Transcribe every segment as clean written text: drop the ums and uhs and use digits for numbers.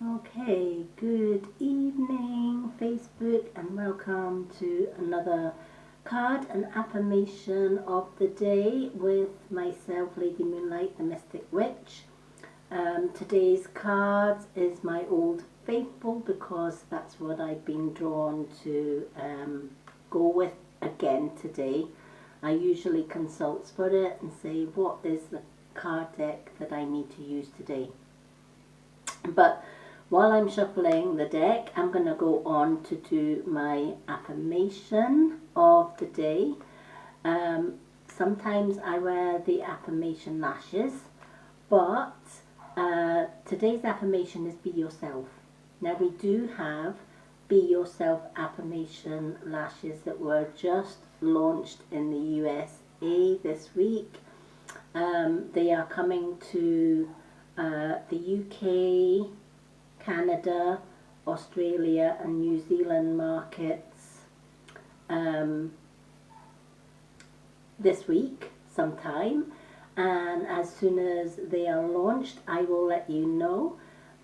Okay, good evening, Facebook, and welcome to another card and affirmation of the day with myself, Lady Moonlight, the Mystic Witch. Today's card is my Old Faithful because that's what I've been drawn to go with again today. I usually consult for it and say, what is the card deck that I need to use today? But while I'm shuffling the deck, I'm going to go on to do my affirmation of the day. Sometimes I wear the affirmation lashes, but today's affirmation is be yourself. Now we do have be yourself affirmation lashes that were just launched in the USA this week. They are coming to the UK, Canada, Australia and New Zealand markets this week sometime, and as soon as they are launched I will let you know.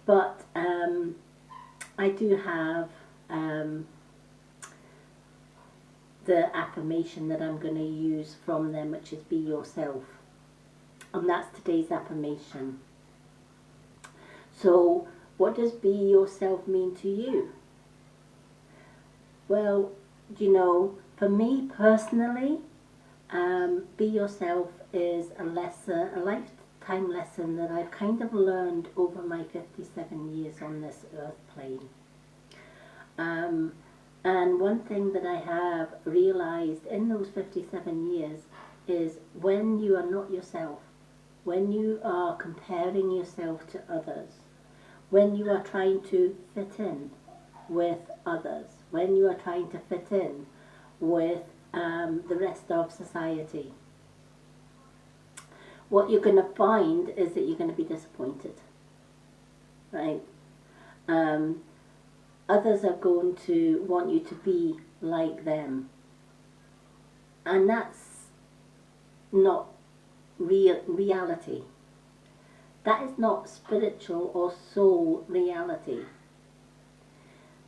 But I do have the affirmation that I'm going to use from them, which is be yourself, and that's today's affirmation. So what does be yourself mean to you? Well, you know, for me personally, be yourself is a lifetime lesson that I've kind of learned over my 57 years on this earth plane. And one thing that I have realized in those 57 years is when you are not yourself, when you are comparing yourself to others, when you are trying to fit in with others, when you are trying to fit in with the rest of society, what you're going to find is that you're going to be disappointed, right? Others are going to want you to be like them, and that's not reality. That is not spiritual or soul reality,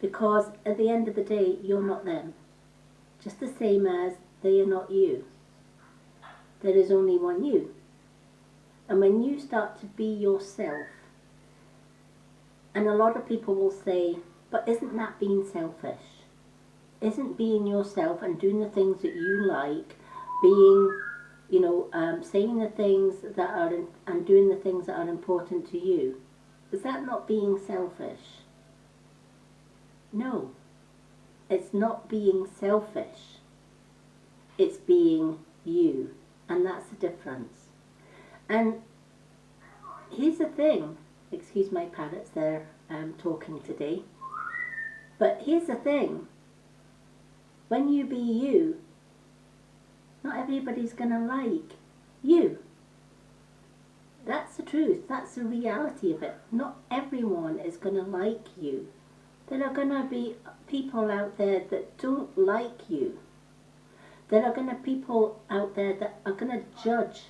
because at the end of the day you're not them, just the same as they are not you. There is only one you. And when you start to be yourself, and a lot of people will say, but isn't that being selfish? Isn't being yourself and doing the things that you like, being, saying the things that are and doing the things that are important to you, is that not being selfish? No, it's not being selfish. It's being you, and that's the difference. And here's the thing, excuse my parrots, they're talking today, but here's the thing, when you be you, not everybody's going to like you. That's the truth, that's the reality of it. Not everyone is going to like you. There are going to be people out there that don't like you. There are going to be people out there that are going to judge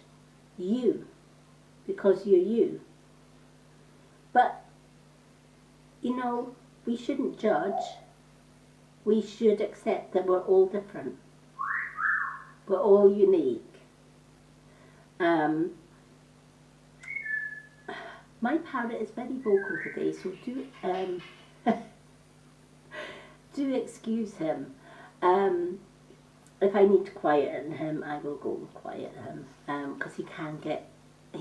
you because you're you. But, we shouldn't judge. We should accept that we're all different. We're all unique. My parrot is very vocal today, so do excuse him. If I need to quieten him, I will go and quiet him, because he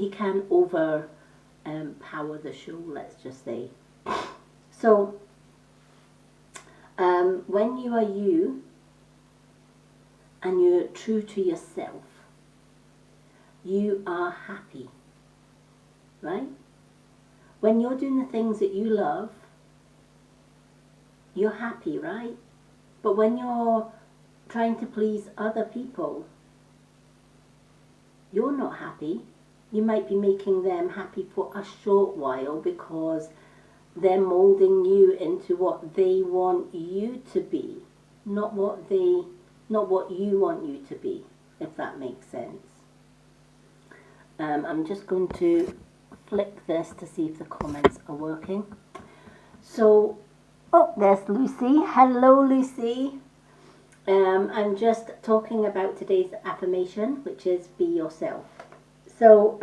can overpower the show, let's just say. So, when you are you, and you're true to yourself, you are happy, right? When you're doing the things that you love, you're happy, right? But when you're trying to please other people, you're not happy. You might be making them happy for a short while because they're molding you into what they want you to be, not what you want you to be, if that makes sense. I'm just going to flick this to see if the comments are working. So, oh, there's Lucy. Hello, Lucy. I'm just talking about today's affirmation, which is be yourself. So,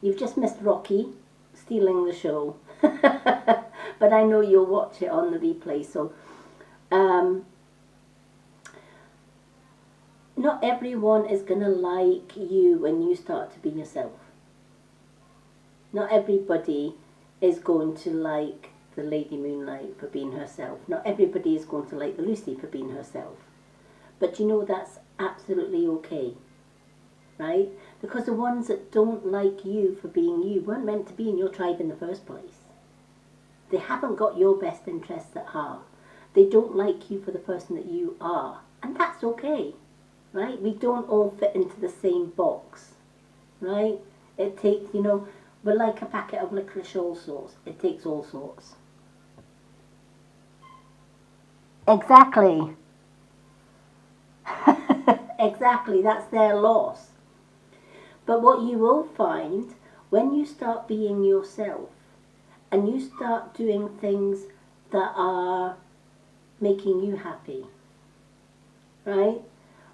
you've just missed Rocky stealing the show, but I know you'll watch it on the replay. So, not everyone is going to like you when you start to be yourself. Not everybody is going to like the Lady Moonlight for being herself. Not everybody is going to like the Lucy for being herself. But you know that's absolutely okay, right? Because the ones that don't like you for being you weren't meant to be in your tribe in the first place. They haven't got your best interests at heart. They don't like you for the person that you are. And that's okay, right? We don't all fit into the same box, right? It takes, we're like a packet of licorice all sorts. It takes all sorts. Exactly. Exactly, that's their loss. But what you will find when you start being yourself and you start doing things that are making you happy, right?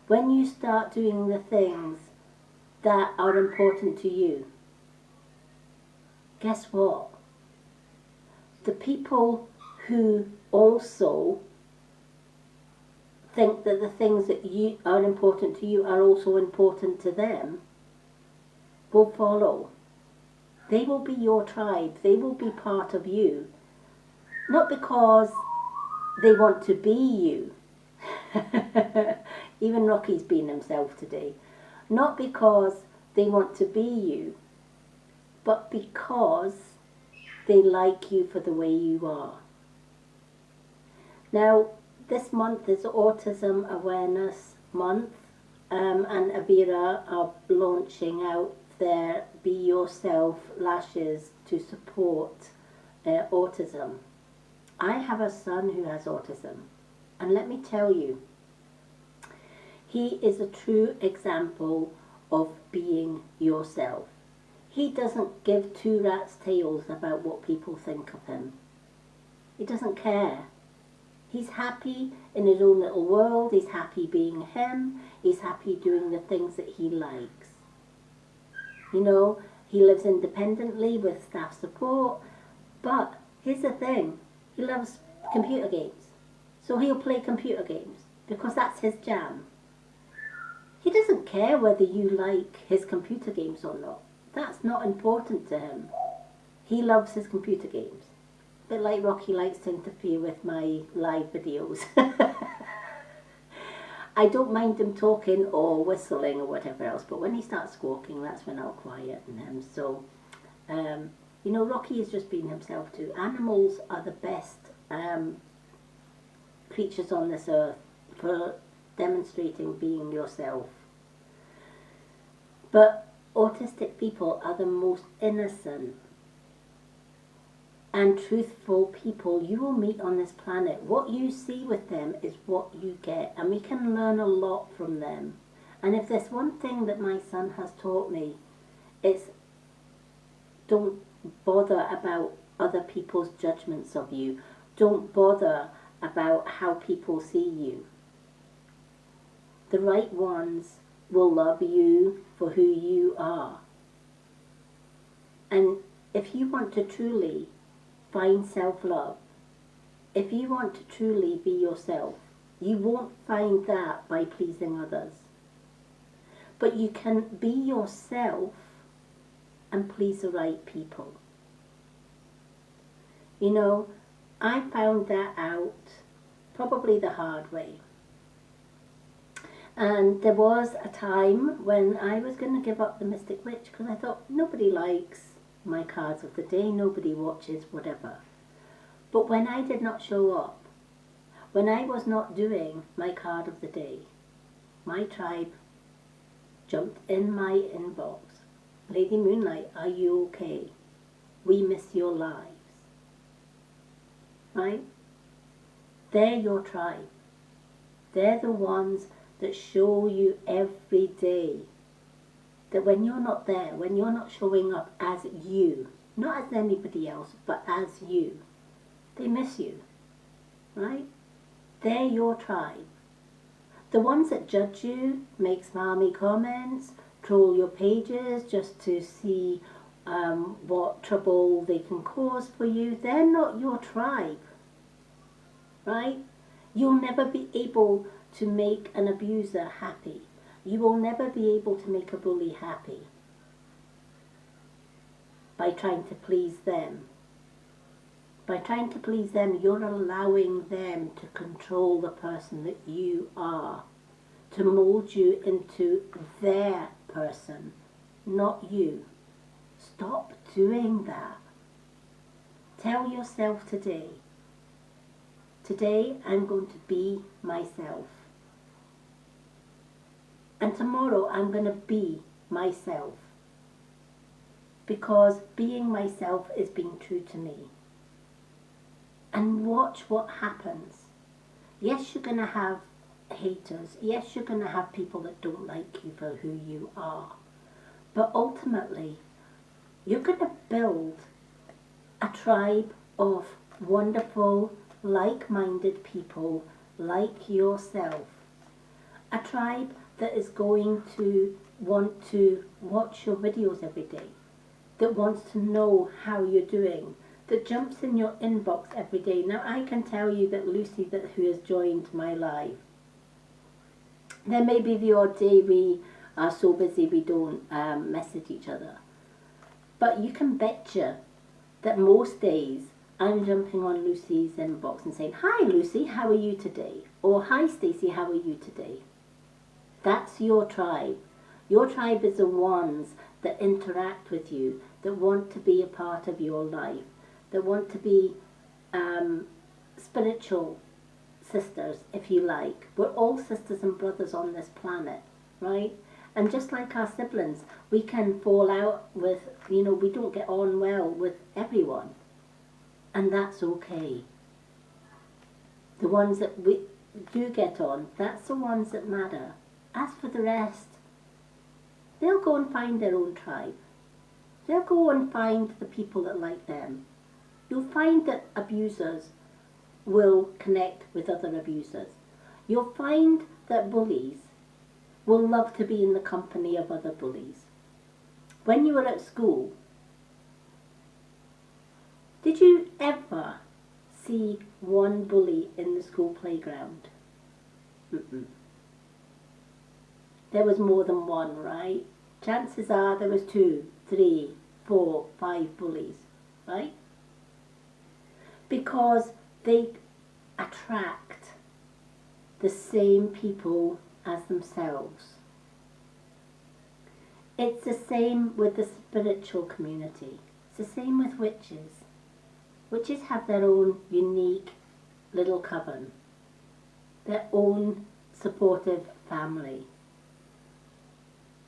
When you start doing the things that are important to you, guess what? The people who also think that the things that you are important to you are also important to them will follow. They will be your tribe. They will be part of you. Not because they want to be you. Even Rocky's being himself today. Not because they want to be you, but because they like you for the way you are. Now, this month is Autism Awareness Month, and Avira are launching out their Be Yourself lashes to support autism. I have a son who has autism, and let me tell you, he is a true example of being yourself. He doesn't give two rats' tails about what people think of him. He doesn't care. He's happy in his own little world. He's happy being him. He's happy doing the things that he likes. He lives independently with staff support. But here's the thing. He loves computer games. So he'll play computer games because that's his jam. He doesn't care whether you like his computer games or not. That's not important to him. He loves his computer games. A bit like Rocky likes to interfere with my live videos. I don't mind him talking or whistling or whatever else, but when he starts squawking, that's when I'll quieten him. So, Rocky is just being himself too. Animals are the best creatures on this earth for demonstrating being yourself. But autistic people are the most innocent and truthful people you will meet on this planet. What you see with them is what you get, and we can learn a lot from them. And if there's one thing that my son has taught me, it's don't bother about other people's judgments of you. Don't bother about how people see you. The right ones will love you for who you are. And if you want to truly find self-love, if you want to truly be yourself, you won't find that by pleasing others. But you can be yourself and please the right people. I found that out probably the hard way. And there was a time when I was going to give up the Mystic Witch because I thought nobody likes my cards of the day, nobody watches, whatever. But when I did not show up, when I was not doing my card of the day, my tribe jumped in my inbox. Lady Moonlight, are you okay? We miss your lives. Right? They're your tribe. They're the ones that show you every day that when you're not there, when you're not showing up as you, not as anybody else, but as you, They miss you, right? They're your tribe. The ones that judge you, make smarmy comments, troll your pages just to see what trouble they can cause for you, they're not your tribe, right? You'll never be able to make an abuser happy. You will never be able to make a bully happy by trying to please them. By trying to please them, you're allowing them to control the person that you are, to mold you into their person, not you. Stop doing that. Tell yourself today, I'm going to be myself. And tomorrow I'm going to be myself. Because being myself is being true to me. And watch what happens. Yes, you're going to have haters. Yes, you're going to have people that don't like you for who you are. But ultimately, you're going to build a tribe of wonderful, like-minded people like yourself. A tribe that is going to want to watch your videos every day, that wants to know how you're doing, that jumps in your inbox every day. Now, I can tell you that Lucy, who has joined my live, there may be the odd day we are so busy we don't message each other. But you can betcha that most days I'm jumping on Lucy's inbox and saying, "Hi Lucy, how are you today?" Or "Hi Stacey, how are you today?" That's your tribe. Your tribe is the ones that interact with you, that want to be a part of your life, that want to be spiritual sisters, if you like. We're all sisters and brothers on this planet, right? And just like our siblings, we can fall out with, we don't get on well with everyone. And that's okay. The ones that we do get on, that's the ones that matter. As for the rest, they'll go and find their own tribe. They'll go and find the people that like them. You'll find that abusers will connect with other abusers. You'll find that bullies will love to be in the company of other bullies. When you were at school, did you ever see one bully in the school playground? Mm-mm. There was more than one, right? Chances are there was 2, 3, 4, 5 bullies, right? Because they attract the same people as themselves. It's the same with the spiritual community. It's the same with witches. Witches have their own unique little coven, their own supportive family,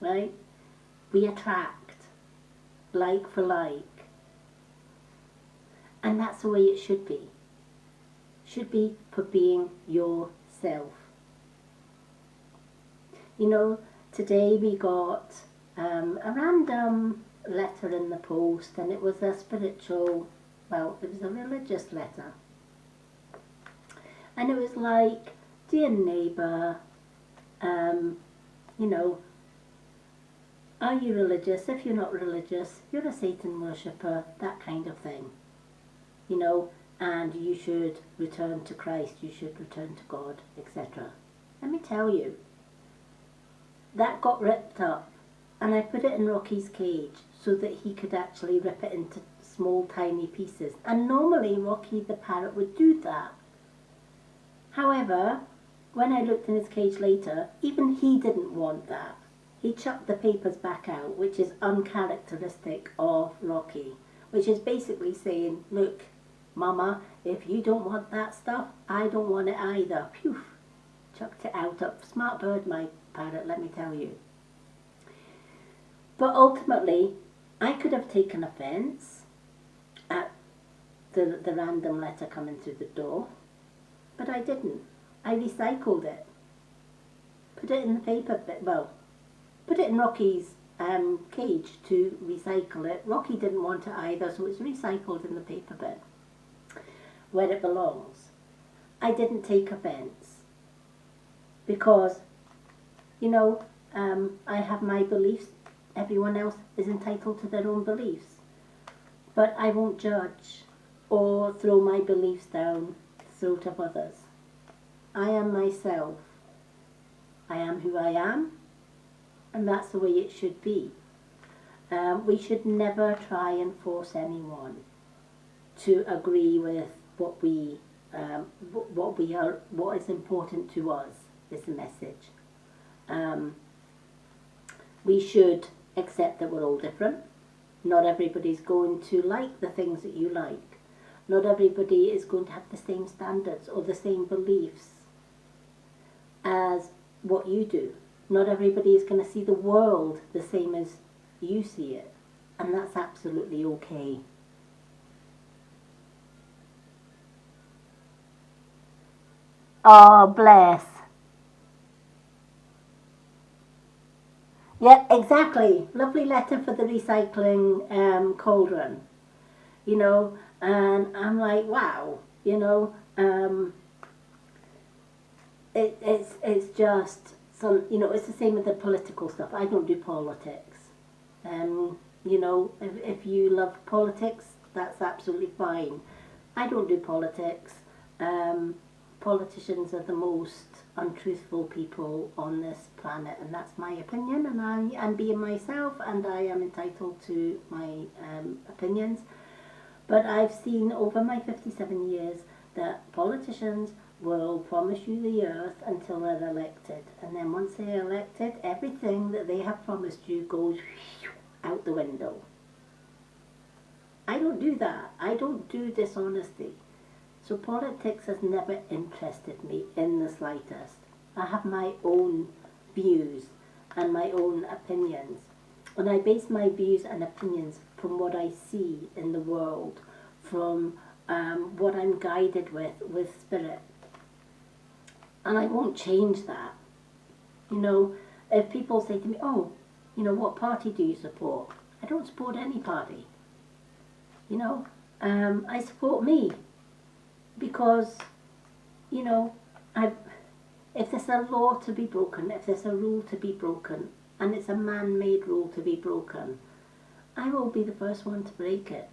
right? We attract like for like. And that's the way it should be. Should be for being yourself. Today we got a random letter in the post, and it was a spiritual, it was a religious letter. And it was like, "Dear neighbour, are you religious? If you're not religious, you're a Satan worshipper," that kind of thing. And you should return to Christ, you should return to God, etc. Let me tell you, that got ripped up, and I put it in Rocky's cage so that he could actually rip it into small tiny pieces. And normally Rocky the parrot would do that. However, when I looked in his cage later, even he didn't want that. He chucked the papers back out, which is uncharacteristic of Rocky, which is basically saying, "Look, Mama, if you don't want that stuff, I don't want it either." Phew, chucked it out. Up. Smart bird, my parrot, let me tell you. But ultimately, I could have taken offence at the random letter coming through the door, but I didn't. I recycled it. Put it in the paper bit, put it in Rocky's cage to recycle it. Rocky didn't want it either, so it's recycled in the paper bin. where it belongs. I didn't take offence because, I have my beliefs. Everyone else is entitled to their own beliefs. But I won't judge or throw my beliefs down the throat of others. I am myself. I am who I am, and that's the way it should be. We should never try and force anyone to agree with what is important to us. Is the message. We should accept that we're all different. Not everybody's going to like the things that you like. Not everybody is going to have the same standards or the same beliefs as what you do. Not everybody is going to see the world the same as you see it. And that's absolutely okay. Oh, bless. Yeah, exactly. Lovely letter for the recycling cauldron. And I'm like, wow, it's just some, it's the same with the political stuff. I don't do politics. If you love politics, that's absolutely fine. I don't do politics. Politicians are the most untruthful people on this planet, and that's my opinion, and I am being myself, and I am entitled to my opinions. But I've seen over my 57 years that politicians will promise you the earth until they're elected, and then once they're elected, everything that they have promised you goes out the window. I don't do that. I don't do dishonesty. So politics has never interested me in the slightest. I have my own views and my own opinions. And I base my views and opinions from what I see in the world, from what I'm guided with spirit. And I won't change that. If people say to me, oh, what party do you support? I don't support any party. I support me. Because, if there's a law to be broken, if there's a rule to be broken, and it's a man-made rule to be broken, I will be the first one to break it.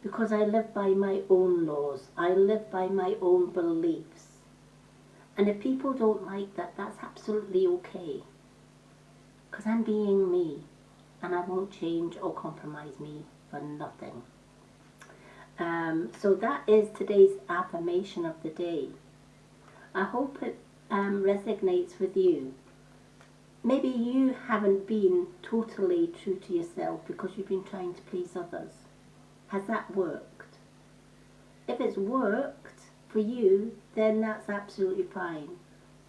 Because I live by my own laws. I live by my own beliefs. And if people don't like that, that's absolutely okay. Because I'm being me. And I won't change or compromise me for nothing. So that is today's affirmation of the day. I hope it resonates with you. Maybe you haven't been totally true to yourself because you've been trying to please others. Has that worked? If it's worked for you, then that's absolutely fine.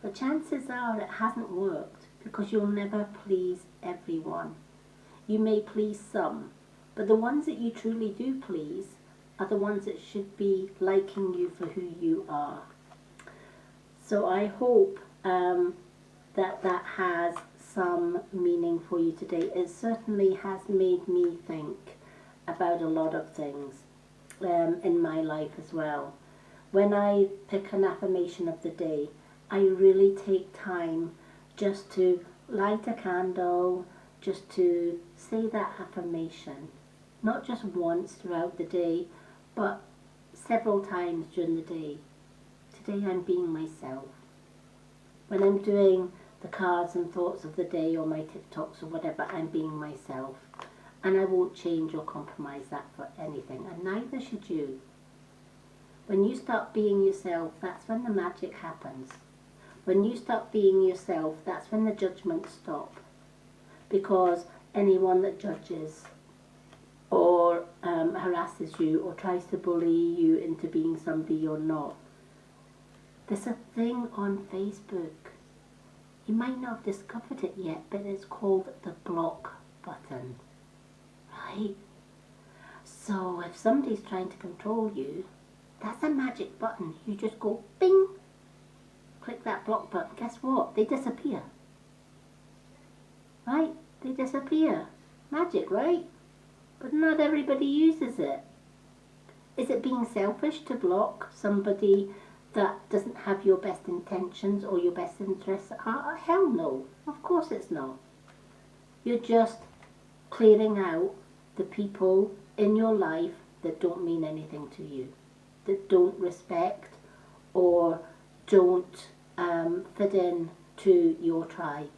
But chances are it hasn't worked because you'll never please everyone. You may please some, but the ones that you truly do please are the ones that should be liking you for who you are. So I hope that has some meaning for you today. It certainly has made me think about a lot of things in my life as well. When I pick an affirmation of the day, I really take time just to light a candle, just to say that affirmation. Not just once throughout the day, but several times during the day. Today I'm being myself. When I'm doing the cards and thoughts of the day or my TikToks or whatever, I'm being myself. And I won't change or compromise that for anything. And neither should you. When you start being yourself, that's when the magic happens. When you start being yourself, that's when the judgments stop. Because anyone that judges or harasses you or tries to bully you into being somebody you're not. There's a thing on Facebook. You might not have discovered it yet, but it's called the block button. Right? So if somebody's trying to control you, that's a magic button. You just go bing, click that block button. Guess what? They disappear. Right? They disappear. Magic, right? But not everybody uses it. Is it being selfish to block somebody that doesn't have your best intentions or your best interests at heart? Hell no. Of course it's not. You're just clearing out the people in your life that don't mean anything to you, that don't respect or don't fit in to your tribe.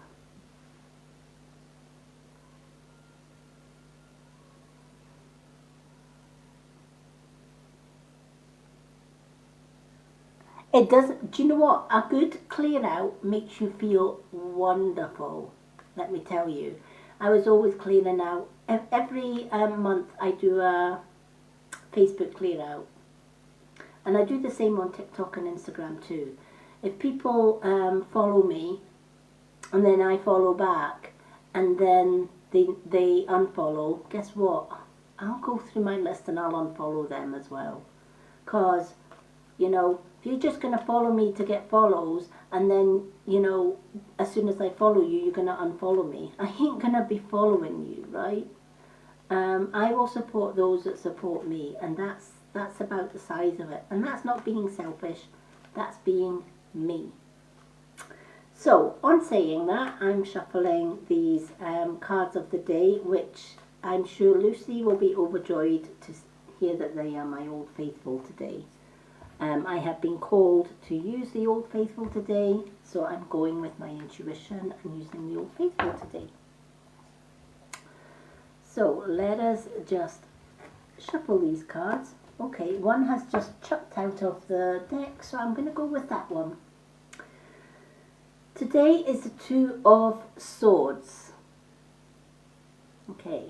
It doesn't, do you know what? A good clear out makes you feel wonderful, let me tell you. I was always clearing out. Every month I do a Facebook clear out. And I do the same on TikTok and Instagram too. If people follow me and then I follow back and then they unfollow, guess what? I'll go through my list and I'll unfollow them as well. Because, you know, if you're just going to follow me to get follows and then, you know, as soon as I follow you, you're going to unfollow me, I ain't going to be following you, right? I will support those that support me, and that's about the size of it. And that's not being selfish, that's being me. So, on saying that, I'm shuffling these cards of the day, which I'm sure Lucy will be overjoyed to hear that they are my Old Faithful today. I have been called to use the Old Faithful today, so I'm going with my intuition and using the Old Faithful today. So let us just shuffle these cards. Okay, one has just chucked out of the deck, so I'm going to go with that one. Today is the Two of Swords. Okay,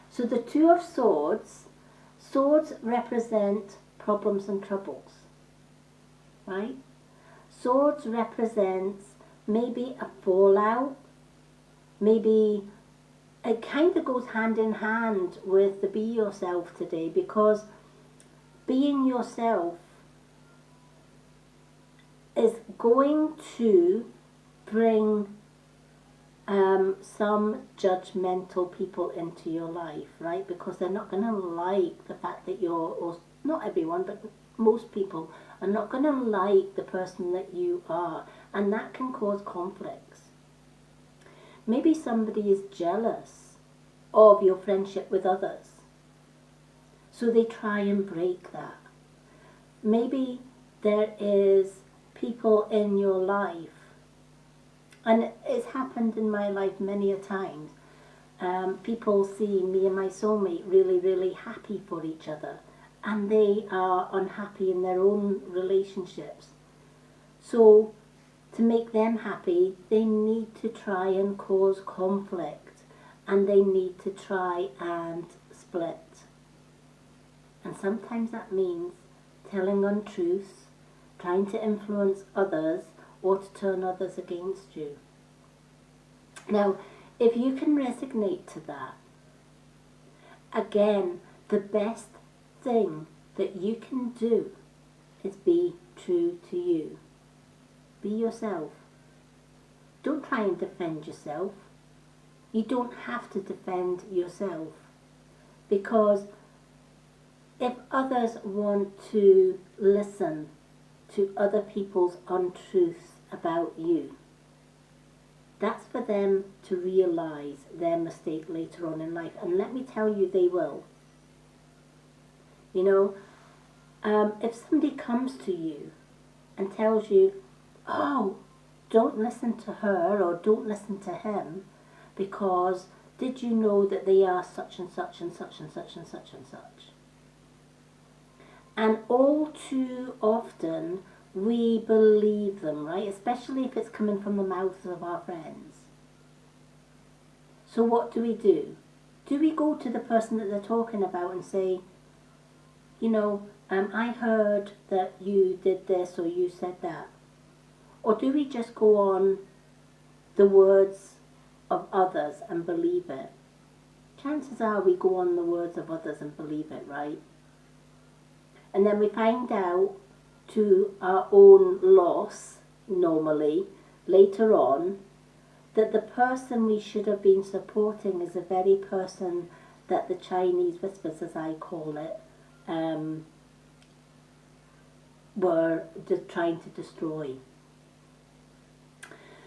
so the Two of Swords, swords represent problems and troubles, right? Swords represents maybe a fallout, maybe it kind of goes hand in hand with the be yourself today, because being yourself is going to bring some judgmental people into your life, right? Because they're not going to like the fact that you're, or not everyone, but most people are not going to like the person that you are, and that can cause conflicts. Maybe somebody is jealous of your friendship with others, so they try and break that. Maybe there is people in your life, and it's happened in my life many a times. People see me and my soulmate really, really happy for each other, and they are unhappy in their own relationships. So to make them happy, they need to try and cause conflict, and they need to try and split. And sometimes that means telling untruths, trying to influence others, or to turn others against you. Now, if you can resonate to that, again, the best thing that you can do is be true to you. Be yourself. Don't try and defend yourself. You don't have to defend yourself, because if others want to listen to other people's untruths about you, that's for them to realise their mistake later on in life. And let me tell you, they will. You know, if somebody comes to you and tells you, oh, don't listen to her or don't listen to him, because did you know that they are such and such and such and such and such and such? And all too often we believe them, right? Especially if it's coming from the mouths of our friends. So what do? Do we go to the person that they're talking about and say, you know, I heard that you did this or you said that? Or do we just go on the words of others and believe it? Chances are we go on the words of others and believe it, right? And then we find out, to our own loss, normally, later on, that the person we should have been supporting is the very person that the Chinese whispers, as I call it, were just trying to destroy.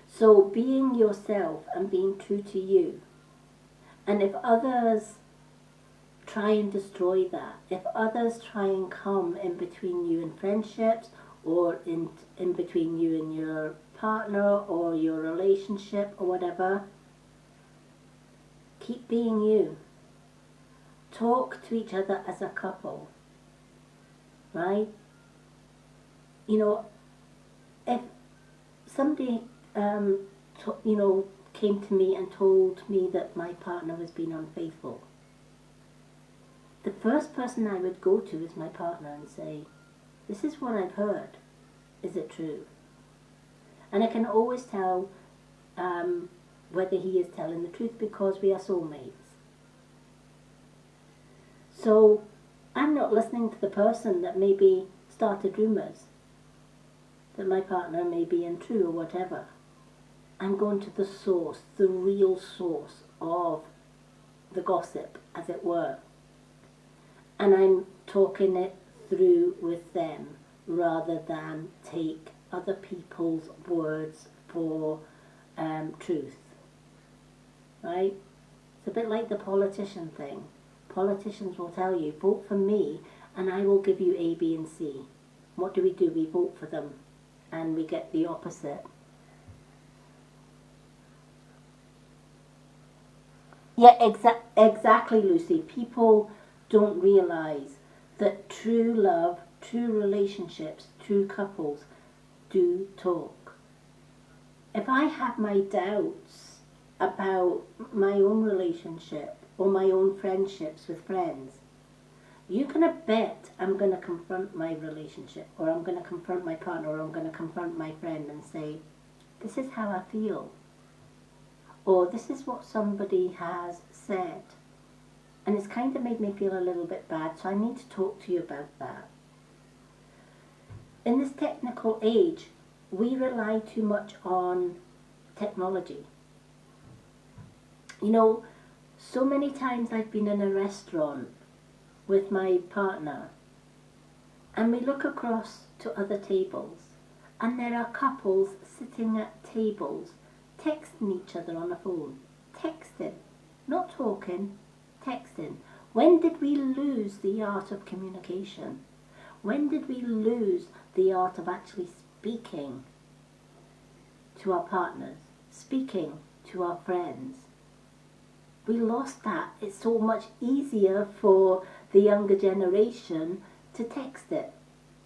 So being yourself and being true to you, and if others try and destroy that, if others try and come in between you and friendships, or in between you and your partner or your relationship or whatever, keep being you. Talk to each other as a couple, right? You know, if somebody came to me and told me that my partner was being unfaithful, the first person I would go to is my partner and say, this is what I've heard. Is it true? And I can always tell whether he is telling the truth, because we are soulmates. So I'm not listening to the person that maybe started rumours that my partner may be untrue or whatever. I'm going to the source, the real source of the gossip, as it were. And I'm talking it through with them rather than take other people's words for truth. Right? It's a bit like the politician thing. Politicians will tell you, vote for me and I will give you A, B and C. What do? We vote for them and we get the opposite. Yeah, exactly, Lucy. People don't realise that true love, true relationships, true couples do talk. If I have my doubts about my own relationship or my own friendships with friends, you can bet I'm going to confront my relationship, or I'm going to confront my partner, or I'm going to confront my friend and say, this is how I feel, or this is what somebody has said, and it's kind of made me feel a little bit bad, so I need to talk to you about that. In this technical age, we rely too much on technology. You know, so many times I've been in a restaurant with my partner and we look across to other tables and there are couples sitting at tables texting each other on a phone. Texting, not talking, texting. When did we lose the art of communication? When did we lose the art of actually speaking to our partners, speaking to our friends? We lost that. It's so much easier for the younger generation to text it.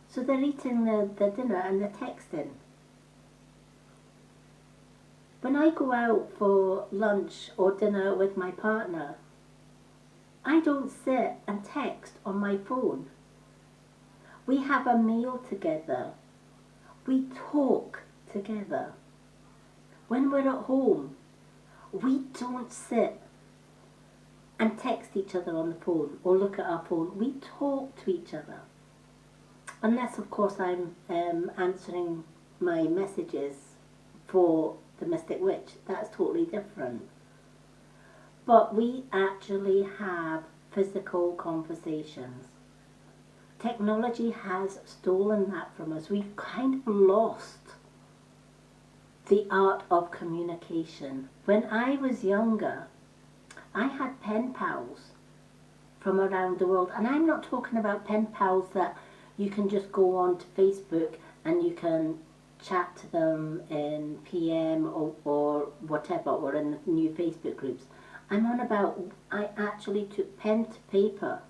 So they're eating their dinner and they're texting. When I go out for lunch or dinner with my partner, I don't sit and text on my phone. We have a meal together. We talk together. When we're at home, we don't sit and text each other on the phone or look at our phone. We talk to each other. Unless, of course, I'm answering my messages for the Mystic Witch. That's totally different. But we actually have physical conversations. Technology has stolen that from us. We've kind of lost the art of communication. When I was younger, I had pen pals from around the world. And I'm not talking about pen pals that you can just go on to Facebook and you can chat to them in PM or whatever, or in the new Facebook groups. I'm on about, I actually took pen to paper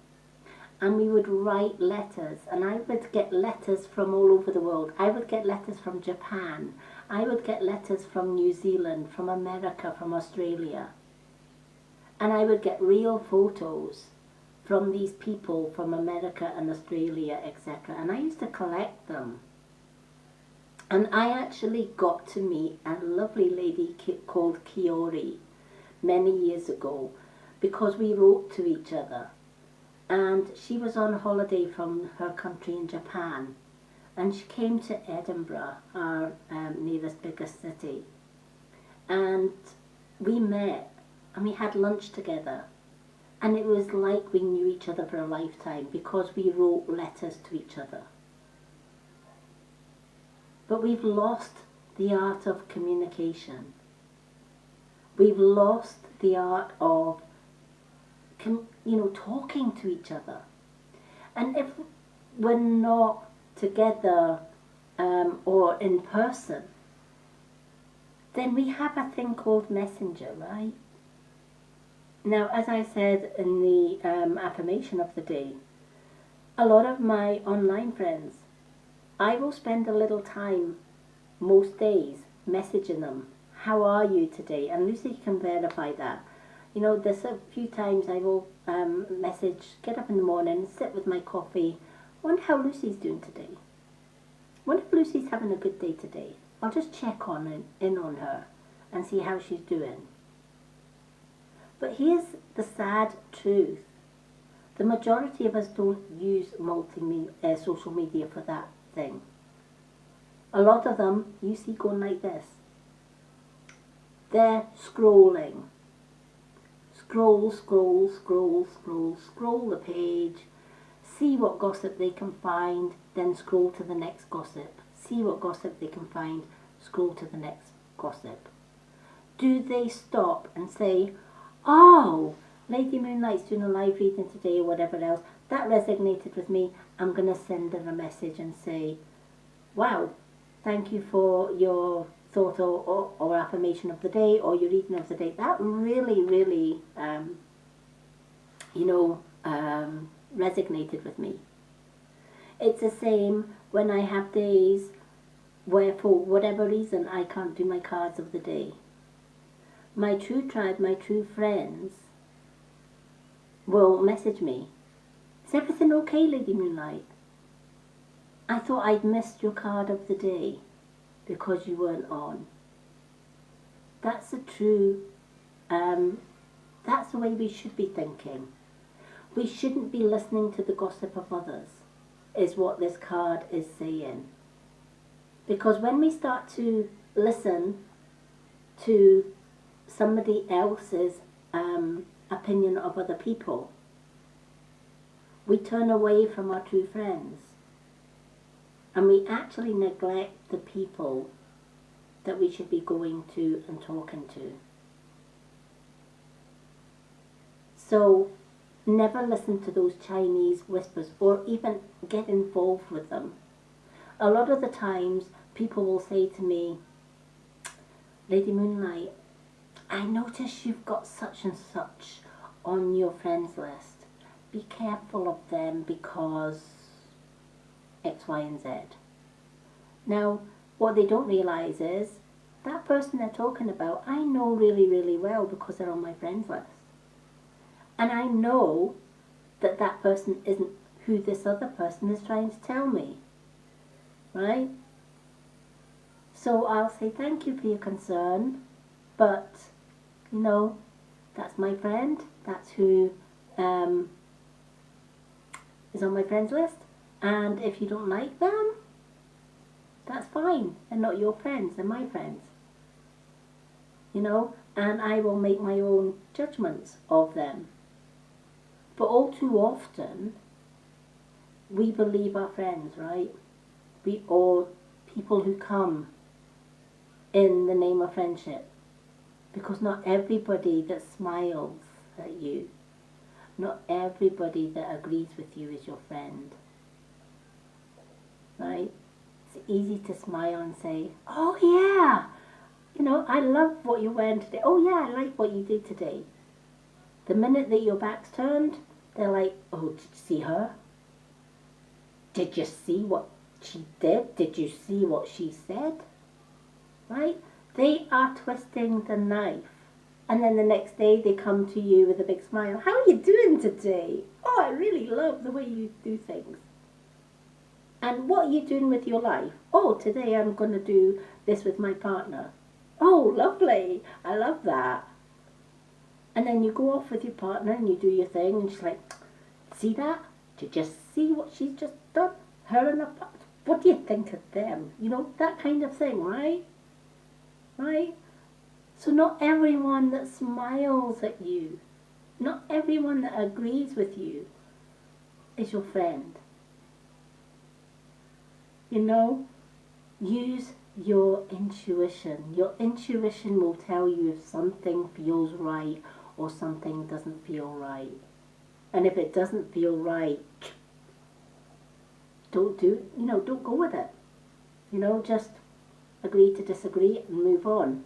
and we would write letters, and I would get letters from all over the world. I would get letters from Japan. I would get letters from New Zealand, from America, from Australia. And I would get real photos from these people from America and Australia, etc. And I used to collect them. And I actually got to meet a lovely lady called Kiori many years ago because we wrote to each other. And she was on holiday from her country in Japan. And she came to Edinburgh, our nearest biggest city. And we met and we had lunch together. And it was like we knew each other for a lifetime because we wrote letters to each other. But we've lost the art of communication. We've lost the art of, talking to each other. And if we're not together or in person, then we have a thing called Messenger, right? Now, as I said in the affirmation of the day, a lot of my online friends, I will spend a little time most days messaging them. How are you today? And Lucy can verify that. There's a few times I will message, get up in the morning, sit with my coffee, wonder how Lucy's doing today. Wonder if Lucy's having a good day today. I'll just check in on her and see how she's doing. But here's the sad truth. The majority of us don't use social media for that thing. A lot of them you see going like this. They're scrolling. Scroll the page, see what gossip they can find, then scroll to the next gossip. See what gossip they can find, scroll to the next gossip. Do they stop and say, oh, Lady Moonlight's doing a live reading today or whatever else, that resonated with me, I'm going to send her a message and say, wow, thank you for your thought or affirmation of the day or your reading of the day. That really, really, resonated with me. It's the same when I have days where for whatever reason I can't do my cards of the day. My true tribe, my true friends will message me. Is everything okay, Lady Moonlight? I thought I'd missed your card of the day because you weren't on. That's the true, that's the way we should be thinking. We shouldn't be listening to the gossip of others, is what this card is saying. Because when we start to listen to somebody else's opinion of other people, we turn away from our true friends. And we actually neglect the people that we should be going to and talking to. So never listen to those Chinese whispers or even get involved with them. A lot of the times people will say to me, Lady Moonlight, I notice you've got such and such on your friends list. Be careful of them because X, Y, and Z. Now, what they don't realise is that person they're talking about, I know really, really well because they're on my friends list. And I know that that person isn't who this other person is trying to tell me. Right? So I'll say thank you for your concern, but, that's my friend. That's who is on my friends list. And if you don't like them, that's fine. They're not your friends, they're my friends. And I will make my own judgments of them. But all too often, we believe our friends, right? Or people who come in the name of friendship. Because not everybody that smiles at you, not everybody that agrees with you is your friend. Right? It's easy to smile and say, oh yeah, I love what you're wearing today. Oh yeah, I like what you did today. The minute that your back's turned, they're like, oh, did you see her? Did you see what she did? Did you see what she said? Right? They are twisting the knife. And then the next day they come to you with a big smile. How are you doing today? Oh, I really love the way you do things. And what are you doing with your life? Oh, today I'm going to do this with my partner. Oh, lovely. I love that. And then you go off with your partner and you do your thing and she's like, see that? Did you just see what she's just done? Her and her partner. What do you think of them? That kind of thing, right? Right? So not everyone that smiles at you Not everyone that agrees with you is your friend. You know, use your intuition. Your intuition will tell you if something feels right or something doesn't feel right. And if it doesn't feel right, don't go with it. Just agree to disagree and move on.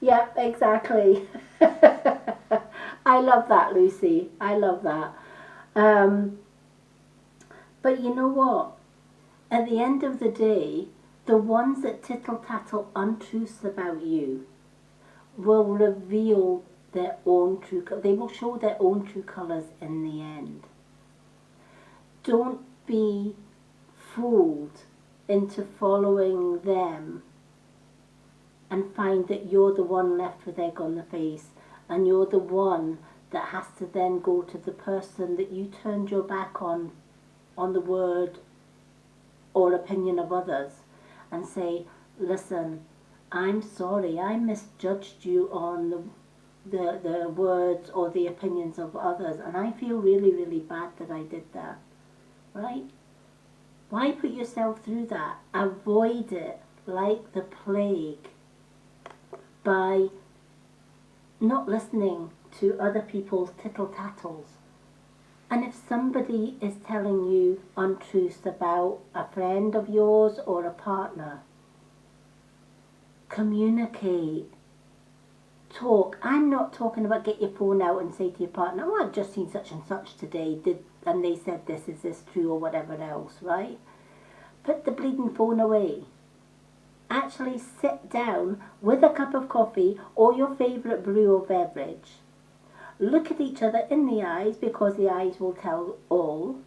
Yep, exactly. I love that, Lucy. I love that. Um, but you know what? At the end of the day, the ones that tittle tattle untruths about you will reveal their own they will show their own true colours in the end. Don't be fooled into following them and find that you're the one left with egg on the face, and you're the one that has to then go to the person that you turned your back on the word or opinion of others, and say, listen, I'm sorry, I misjudged you on the words or the opinions of others, and I feel really, really bad that I did that. Right? Why put yourself through that? Avoid it like the plague by not listening to other people's tittle tattles. And if somebody is telling you untruths about a friend of yours or a partner, communicate. Talk. I'm not talking about get your phone out and say to your partner, oh, I've just seen such and such today, and they said this, is this true, or whatever else, right? Put the bleeding phone away. Actually sit down with a cup of coffee or your favourite brew or beverage. Look at each other in the eyes, because the eyes will tell all,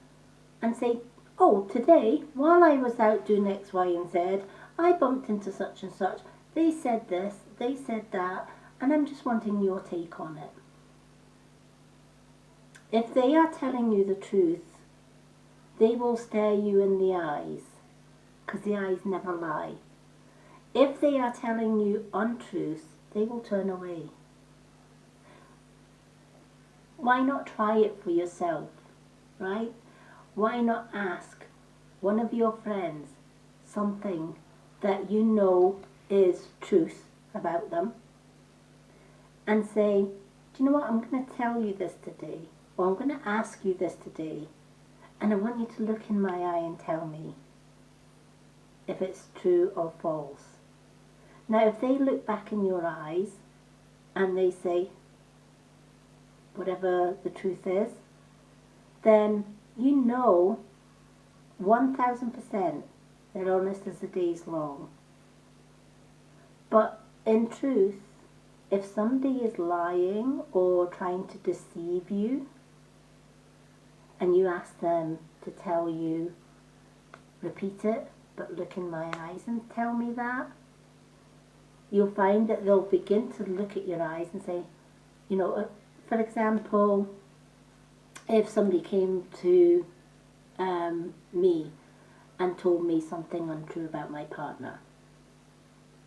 and say, oh, today, while I was out doing X, Y, and Z, I bumped into such and such. They said this, they said that, and I'm just wanting your take on it. If they are telling you the truth, they will stare you in the eyes, because the eyes never lie. If they are telling you untruths, they will turn away. Why not try it for yourself, right? Why not ask one of your friends something that you know is truth about them, and say, do you know what, I'm going to tell you this today, or I'm going to ask you this today, and I want you to look in my eye and tell me if it's true or false. Now, if they look back in your eyes and they say whatever the truth is, then you know 1000% they're honest as the day's long. But in truth, if somebody is lying or trying to deceive you, and you ask them to tell you, repeat it, but look in my eyes and tell me that, you'll find that they'll begin to look at your eyes and say, for example, if somebody came to me and told me something untrue about my partner,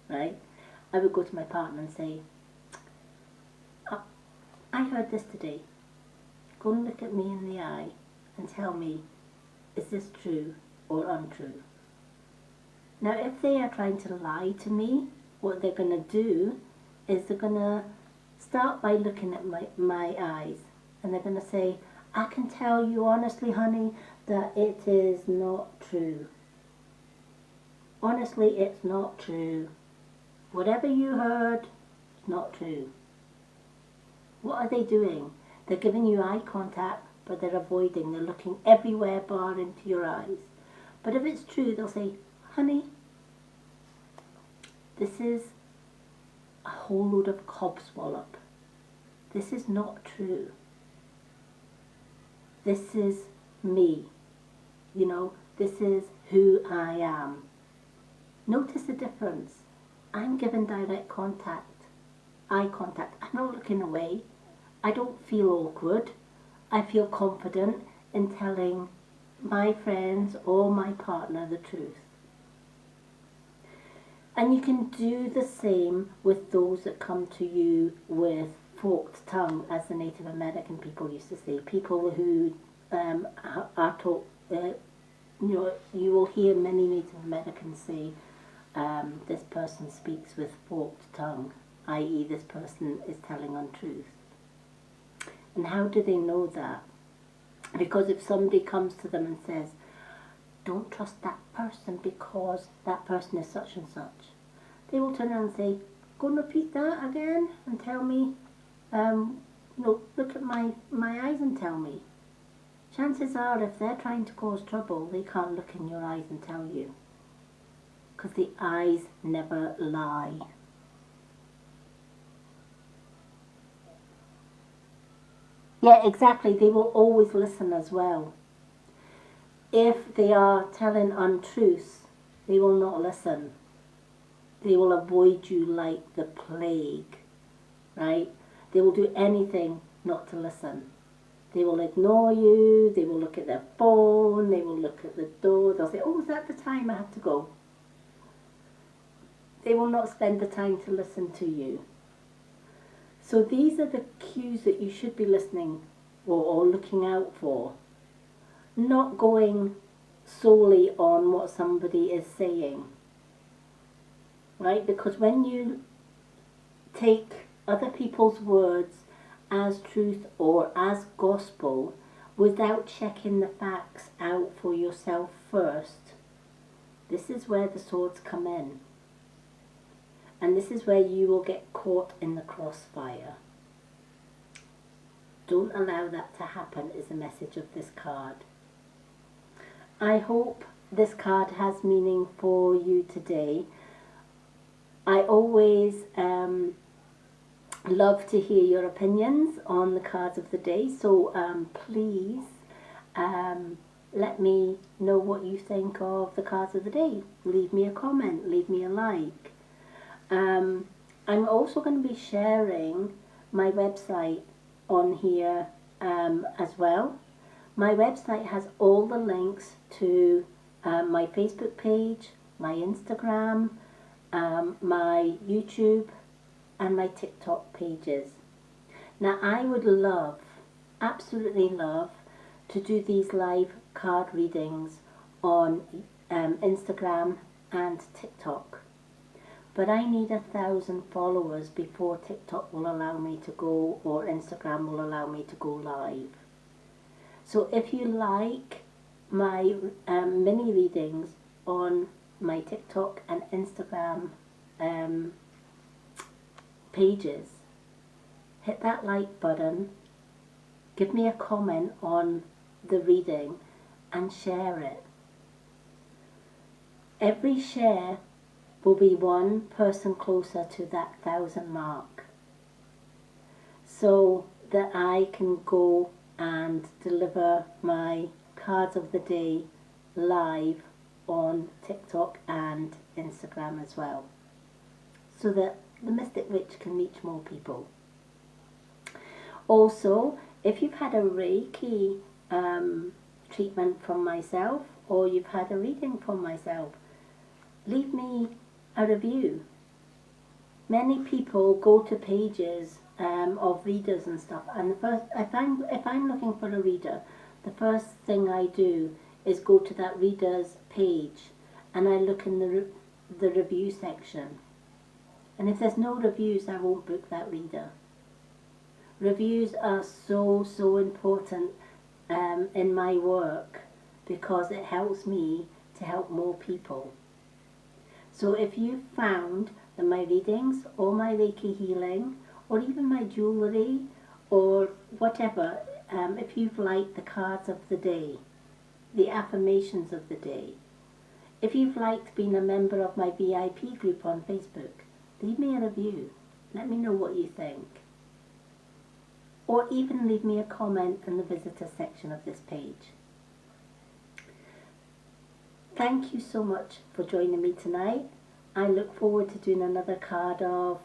right? I would go to my partner and say, oh, I heard this today. Go and look at me in the eye and tell me, is this true or untrue? Now, if they are trying to lie to me, what they're going to do is they're going to start by looking at my eyes, and they're going to say, I can tell you honestly, honey, that it is not true. Honestly, it's not true. Whatever you heard, it's not true. What are they doing? They're giving you eye contact, but they're avoiding. They're looking everywhere bar into your eyes. But if it's true, they'll say, honey, this is a whole load of cobswallop. This is not true. This is me. This is who I am. Notice the difference. I'm given direct contact, eye contact. I'm not looking away. I don't feel awkward. I feel confident in telling my friends or my partner the truth. And you can do the same with those that come to you with forked tongue, as the Native American people used to say. People who are taught, you will hear many Native Americans say, this person speaks with forked tongue, i.e. this person is telling untruth. And how do they know that? Because if somebody comes to them and says, don't trust that person because that person is such and such, they will turn around and say, go and repeat that again and tell me, look at my eyes and tell me. Chances are, if they're trying to cause trouble, they can't look in your eyes and tell you, because the eyes never lie. Yeah, exactly. They will always listen as well. If they are telling untruths, they will not listen. They will avoid you like the plague, right? They will do anything not to listen. They will ignore you, they will look at their phone, they will look at the door, they'll say, oh, is that the time I have to go? They will not spend the time to listen to you. So these are the cues that you should be listening or looking out for. Not going solely on what somebody is saying, right? Because when you take other people's words as truth or as gospel without checking the facts out for yourself first, this is where the swords come in. And this is where you will get caught in the crossfire. Don't allow that to happen is the message of this card. I hope this card has meaning for you today. I always love to hear your opinions on the cards of the day, so please let me know what you think of the cards of the day. Leave me a comment, leave me a like. I'm also going to be sharing my website on here as well. My website has all the links to my Facebook page, my Instagram, my YouTube and my TikTok pages. Now I would love, absolutely love, to do these live card readings on Instagram and TikTok. But I need 1,000 followers before TikTok will allow me to go, or Instagram will allow me to go live. So if you like my mini readings on my TikTok and Instagram pages, hit that like button, give me a comment on the reading and share it. Every share will be one person closer to that 1,000 mark, so that I can go and deliver my cards of the day live on TikTok and Instagram as well, so that the Mystic Witch can reach more people. Also, if you've had a Reiki treatment from myself, or you've had a reading from myself, leave me a review. Many people go to pages of readers and stuff, and the first, if I'm looking for a reader, the first thing I do is go to that reader's page and I look in the review section. And if there's no reviews, I won't book that reader. Reviews are so important in my work, because it helps me to help more people. So if you found that my readings or my Reiki healing or even my jewellery or whatever, if you've liked the cards of the day, the affirmations of the day, if you've liked being a member of my VIP group on Facebook, leave me a review. Let me know what you think. Or even leave me a comment in the visitor section of this page. Thank you so much for joining me tonight. I look forward to doing another card of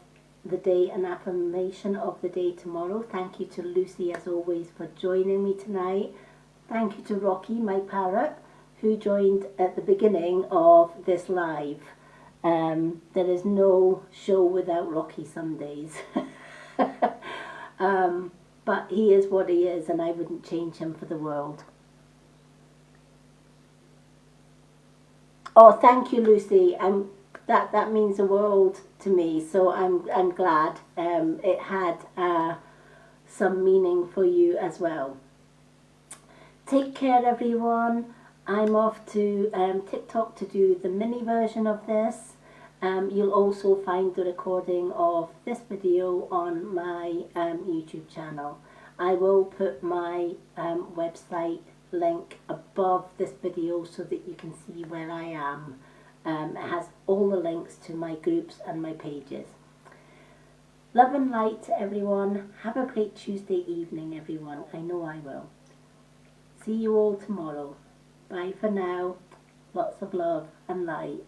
the day and affirmation of the day tomorrow. Thank you to Lucy, as always, for joining me tonight. Thank you to Rocky, my parrot, who joined at the beginning of this live. There is no show without Rocky some days. But he is what he is, and I wouldn't change him for the world. Oh, thank you, Lucy. That means the world to me. So I'm glad it had some meaning for you as well. Take care, everyone. I'm off to TikTok to do the mini version of this. You'll also find the recording of this video on my YouTube channel. I will put my website link above this video so that you can see where I am. It has all the links to my groups and my pages. Love and light to everyone. Have a great Tuesday evening, everyone. I know I will. See you all tomorrow. Bye for now. Lots of love and light.